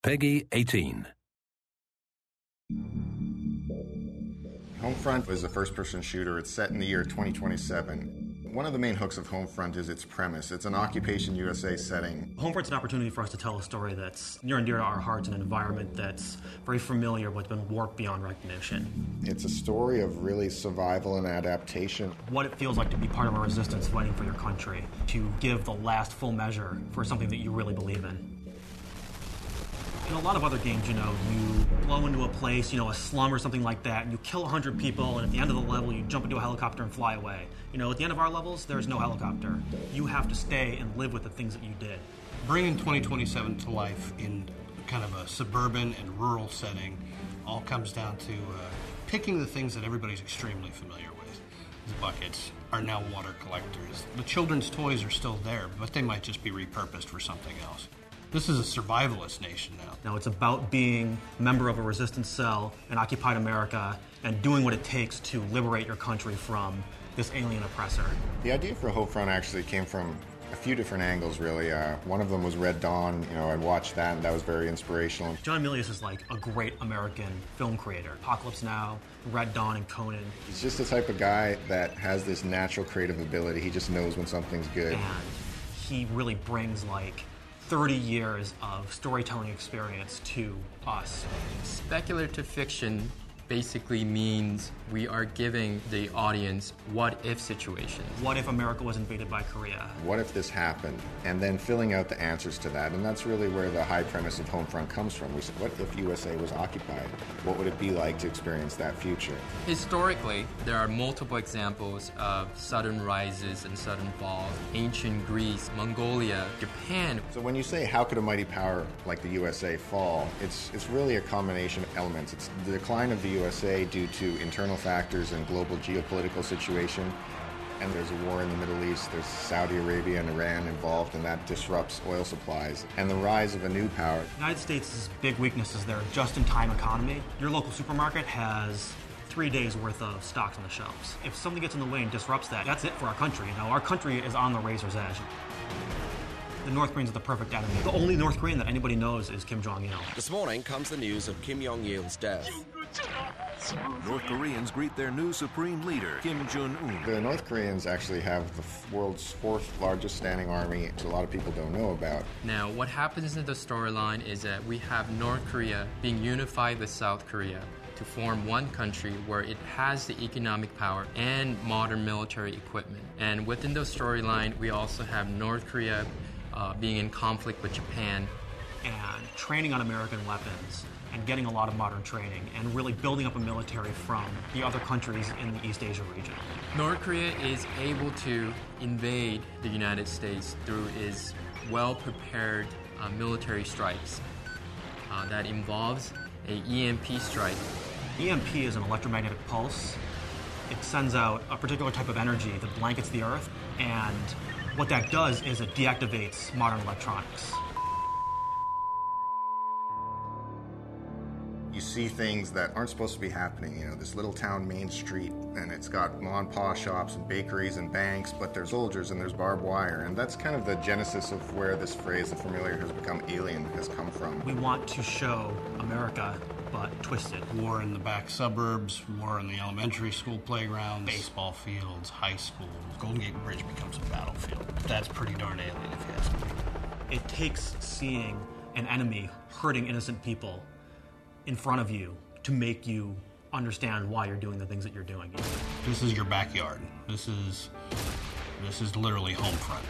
Peggy 18. HomeFront is a first-person shooter. It's set in the year 2027. One of the main hooks of HomeFront is its premise. It's an Occupation USA setting. HomeFront's an opportunity for us to tell a story that's near and dear to our hearts in an environment that's very familiar but been warped beyond recognition. It's a story of really survival and adaptation. What it feels like to be part of a resistance fighting for your country, to give the last full measure for something that you really believe in. In a lot of other games, you blow into a place, a slum or something like that, and you kill 100 people, and at the end of the level, you jump into a helicopter and fly away. At the end of our levels, there's no helicopter. You have to stay and live with the things that you did. Bringing 2027 to life in kind of a suburban and rural setting all comes down to picking the things that everybody's extremely familiar with. The buckets are now water collectors. The children's toys are still there, but they might just be repurposed for something else. This is a survivalist nation now. Now it's about being a member of a resistance cell in occupied America and doing what it takes to liberate your country from this alien oppressor. The idea for HomeFront actually came from a few different angles, really. One of them was Red Dawn. I watched that, and that was very inspirational. John Milius is like a great American film creator. Apocalypse Now, Red Dawn, and Conan. He's just the type of guy that has this natural creative ability. He just knows when something's good. And he really brings 30 years of storytelling experience to us. Speculative fiction basically means we are giving the audience what-if situations. What if America was invaded by Korea? What if this happened? And then filling out the answers to that. And that's really where the high premise of HomeFront comes from. We said, what if USA was occupied? What would it be like to experience that future? Historically, there are multiple examples of sudden rises and sudden falls. Ancient Greece, Mongolia, Japan. So when you say, how could a mighty power like the USA fall, it's really a combination of elements. It's the decline of the USA due to internal factors and global geopolitical situation. And there's a war in the Middle East. There's Saudi Arabia and Iran involved, and that disrupts oil supplies. And the rise of a new power. The United States' big weakness is their just-in-time economy. Your local supermarket has 3 days worth of stocks on the shelves. If something gets in the way and disrupts that, that's it for our country. Our country is on the razor's edge. The North Koreans are the perfect enemy. The only North Korean that anybody knows is Kim Jong-il. This morning comes the news of Kim Jong-il's death. North Koreans greet their new supreme leader, Kim Jong-un. The North Koreans actually have the world's fourth largest standing army, which a lot of people don't know about. Now, what happens in the storyline is that we have North Korea being unified with South Korea to form one country where it has the economic power and modern military equipment. And within the storyline, we also have North Korea being in conflict with Japan. And training on American weapons and getting a lot of modern training and really building up a military from the other countries in the East Asia region. North Korea is able to invade the United States through its well-prepared military strikes. That involves a EMP strike. EMP is an electromagnetic pulse. It sends out a particular type of energy that blankets the Earth, and what that does is it deactivates modern electronics. You see things that aren't supposed to be happening. This little town main street, and it's got mom and pa shops and bakeries and banks, but there's soldiers and there's barbed wire. And that's kind of the genesis of where this phrase, the familiar has become alien, has come from. We want to show America, but twisted. War in the back suburbs, war in the elementary school playgrounds, baseball fields, high schools. Golden Gate Bridge becomes a battlefield. That's pretty darn alien if you ask me. It takes seeing an enemy hurting innocent people in front of you to make you understand why you're doing the things that you're doing. This is your backyard. This is literally HomeFront.